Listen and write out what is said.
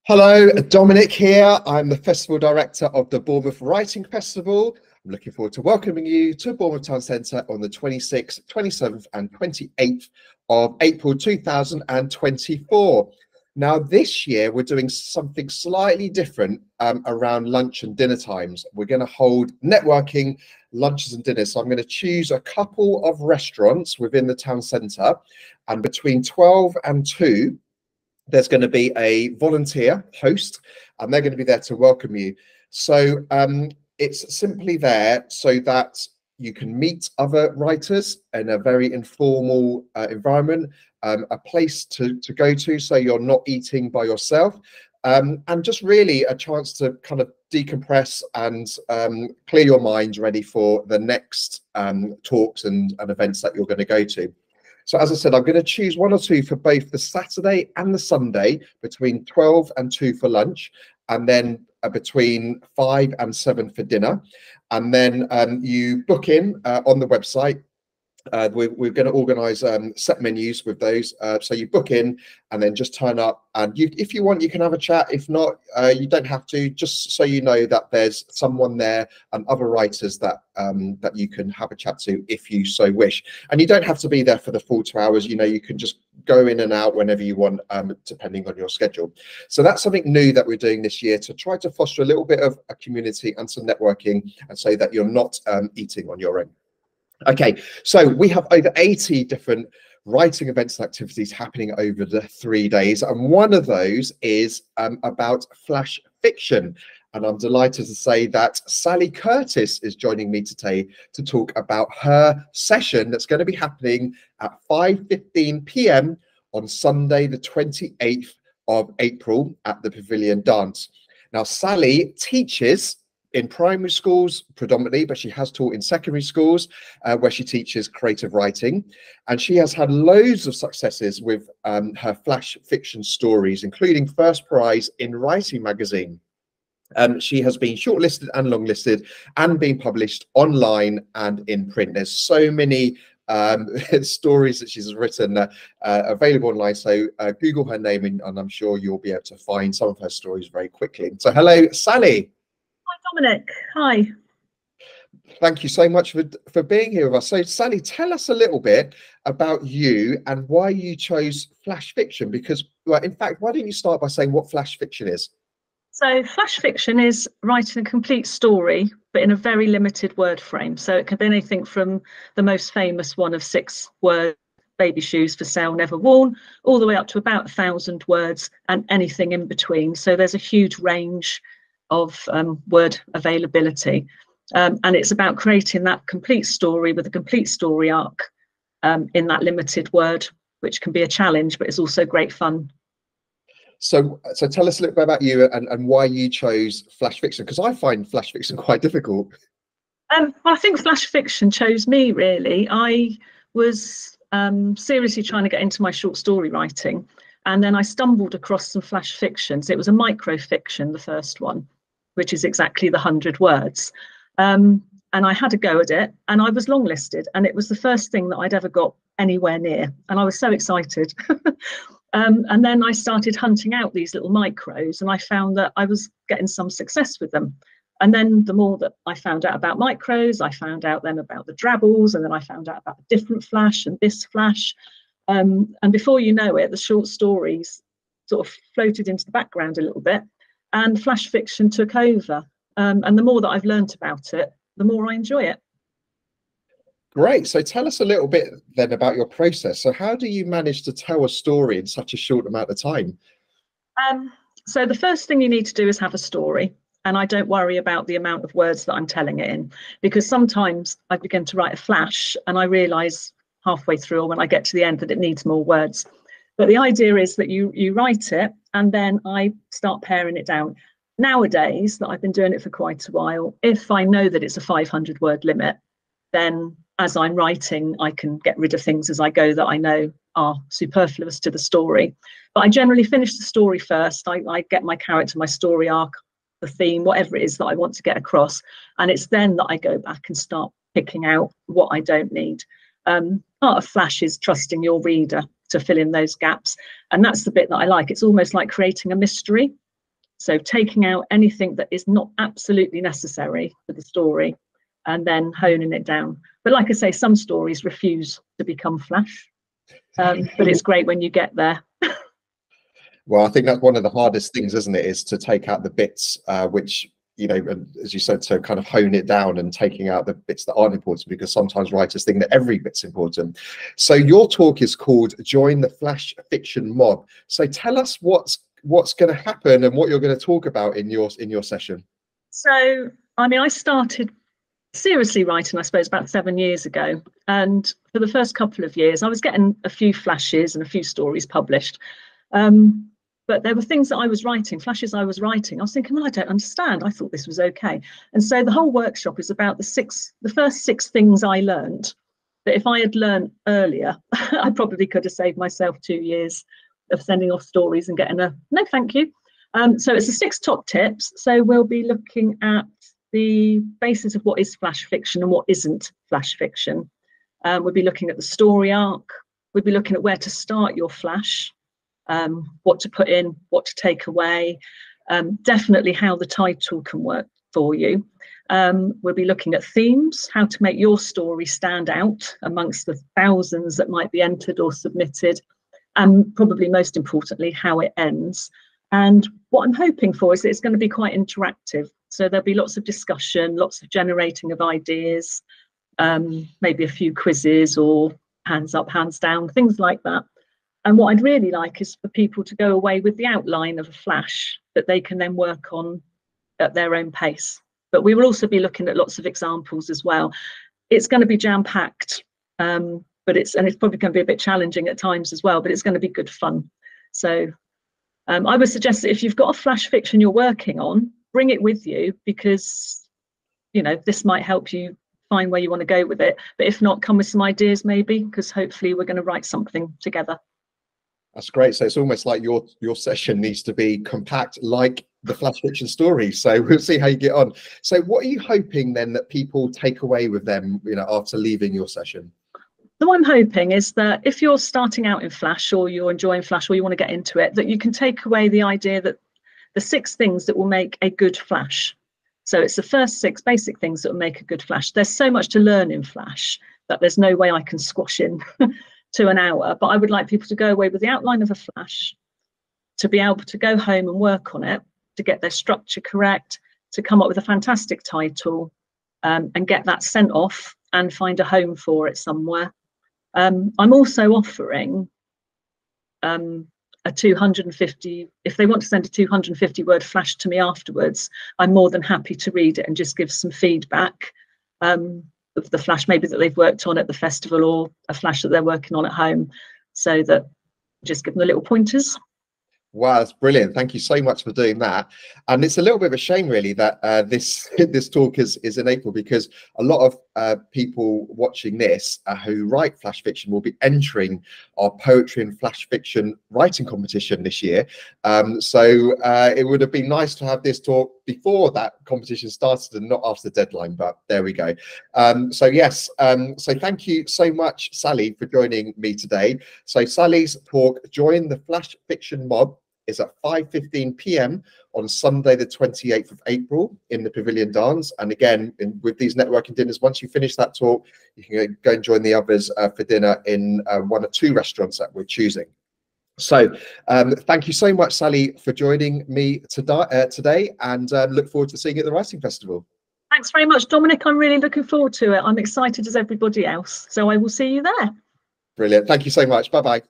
Hello, Dominic here. I'm the Festival Director of the Bournemouth Writing Festival. I'm looking forward to welcoming you to Bournemouth Town Centre on the 26th, 27th and 28th of April 2024. Now, this year, we're doing something slightly different around lunch and dinner times. We're going to hold networking lunches and dinners. So I'm going to choose a couple of restaurants within the town centre, and between 12 and 2, there's going to be a volunteer host, and they're going to be there to welcome you. So it's simply there so that you can meet other writers in a very informal environment, a place to go to so you're not eating by yourself, and just really a chance to kind of decompress and clear your mind ready for the next talks and events that you're going to go to. So as I said, I'm going to choose one or two for both the Saturday and the Sunday between 12 and 2 for lunch, and then between 5 and 7 for dinner. And then you book in on the website. We're going to organise set menus with those. So you book in and then just turn up. And if you want, you can have a chat. If not, you don't have to, just so you know that there's someone there and other writers that that you can have a chat to if you so wish. And you don't have to be there for the full 2 hours. You know, you can just go in and out whenever you want, depending on your schedule. So that's something new that we're doing this year to try to foster a little bit of a community and some networking, and so that you're not eating on your own. Okay, so we have over 80 different writing events and activities happening over the 3 days, and one of those is about flash fiction. And I'm delighted to say that Sally Curtis is joining me today to talk about her session that's going to be happening at 5:15 p.m. on Sunday, the 28th of April at the Pavilion Dance. Now, Sally teaches in primary schools predominantly, but she has taught in secondary schools where she teaches creative writing, and she has had loads of successes with her flash fiction stories, including first prize in Writing magazine. She has been shortlisted and longlisted and been published online and in print. There's so many stories that she's written available online, so Google her name and I'm sure you'll be able to find some of her stories very quickly. So hello, Sally. Hi, Dominic. Hi. Thank you so much for being here with us. So Sally, tell us a little bit about you and why you chose flash fiction, because, well, in fact, why don't you start by saying what flash fiction is? So flash fiction is writing a complete story, but in a very limited word frame. So it can be anything from the most famous one of 6 words, baby shoes for sale, never worn, all the way up to about 1,000 words and anything in between. So there's a huge range of word availability, and it's about creating that complete story with a complete story arc in that limited word, which can be a challenge, but it's also great fun. So tell us a little bit about you and why you chose flash fiction, because I find flash fiction quite difficult. Well, I think flash fiction chose me, really. I was seriously trying to get into my short story writing, and then I stumbled across some flash fictions. It was a micro fiction, the first one, which is exactly the 100 words. And I had a go at it, and I was longlisted, and it was the first thing that I'd ever got anywhere near. And I was so excited. And then I started hunting out these little micros, and I found that I was getting some success with them. And then the more that I found out about micros, I found out then about the drabbles, and then I found out about the different flash and this flash. And before you know it, the short stories sort of floated into the background a little bit, and flash fiction took over. And the more that I've learnt about it, the more I enjoy it. Great. So tell us a little bit then about your process. So how do you manage to tell a story in such a short amount of time? So the first thing you need to do is have a story. And I don't worry about the amount of words that I'm telling it in, because sometimes I begin to write a flash and I realise halfway through, or when I get to the end, that it needs more words. But the idea is that you write it, and then I start paring it down. Nowadays, that I've been doing it for quite a while, if I know that it's a 500 word limit, then as I'm writing, I can get rid of things as I go that I know are superfluous to the story. But I generally finish the story first. I get my character, my story arc, the theme, whatever it is that I want to get across. And it's then that I go back and start picking out what I don't need. Part of flash is trusting your reader to fill in those gaps. And that's the bit that I like. It's almost like creating a mystery. So taking out anything that is not absolutely necessary for the story and then honing it down. But like I say, some stories refuse to become flash, but it's great when you get there. Well, I think that's one of the hardest things, isn't it, is to take out the bits which, you know, as you said, to kind of hone it down and taking out the bits that aren't important, because sometimes writers think that every bit's important. So your talk is called Join the Flash Fiction Mob. So tell us what's going to happen and what you're going to talk about in your session. So, I mean, I started seriously writing, I suppose, about 7 years ago. And for the first couple of years, I was getting a few flashes and a few stories published. But there were things that I was writing, flashes I was writing. I was thinking, well, I don't understand. I thought this was okay. And so the whole workshop is about the first 6 things I learned that if I had learned earlier, I probably could have saved myself 2 years of sending off stories and getting a no, thank you. So it's the 6 top tips. So we'll be looking at the basis of what is flash fiction and what isn't flash fiction. We'll be looking at the story arc. We'll be looking at where to start your flash. What to put in, what to take away, definitely how the title can work for you. We'll be looking at themes, how to make your story stand out amongst the thousands that might be entered or submitted, and probably most importantly, how it ends. And what I'm hoping for is that it's going to be quite interactive. So there'll be lots of discussion, lots of generating of ideas, maybe a few quizzes or hands up, hands down, things like that. And what I'd really like is for people to go away with the outline of a flash that they can then work on at their own pace. But we will also be looking at lots of examples as well. It's going to be jam-packed, but it's probably going to be a bit challenging at times as well, but it's going to be good fun. So I would suggest that if you've got a flash fiction you're working on, bring it with you, because, you know, this might help you find where you want to go with it. But if not, come with some ideas maybe, because hopefully we're going to write something together. That's great. So it's almost like your session needs to be compact like the flash fiction story. So we'll see how you get on. So what are you hoping then that people take away with them, you know, after leaving your session? So what I'm hoping is that if you're starting out in flash, or you're enjoying flash, or you want to get into it, that you can take away the idea that the 6 things that will make a good flash. So it's the first 6 basic things that will make a good flash. There's so much to learn in flash that there's no way I can squash in to an hour, but I would like people to go away with the outline of a flash, to be able to go home and work on it, to get their structure correct, to come up with a fantastic title, and get that sent off and find a home for it somewhere. I'm also offering a 250, if they want to send a 250 word flash to me afterwards, I'm more than happy to read it and just give some feedback of the flash maybe that they've worked on at the festival, or a flash that they're working on at home, so that just give them the little pointers. Wow, that's brilliant. Thank you so much for doing that. And it's a little bit of a shame really that this talk is in April, because a lot of people watching this who write flash fiction will be entering our poetry and flash fiction writing competition this year. So it would have been nice to have this talk before that competition started and not after the deadline, but there we go. So yes, so thank you so much, Sally, for joining me today. So Sally's talk, Join the Flash Fiction Mob, is at 5:15 p.m. on Sunday, the 28th of April in the Pavilion Dance. And again, with these networking dinners, once you finish that talk, you can go and join the others for dinner in 1 or 2 restaurants that we're choosing. So thank you so much, Sally, for joining me today, and look forward to seeing you at the Writing Festival. Thanks very much, Dominic. I'm really looking forward to it. I'm excited as everybody else. So I will see you there. Brilliant. Thank you so much. Bye-bye.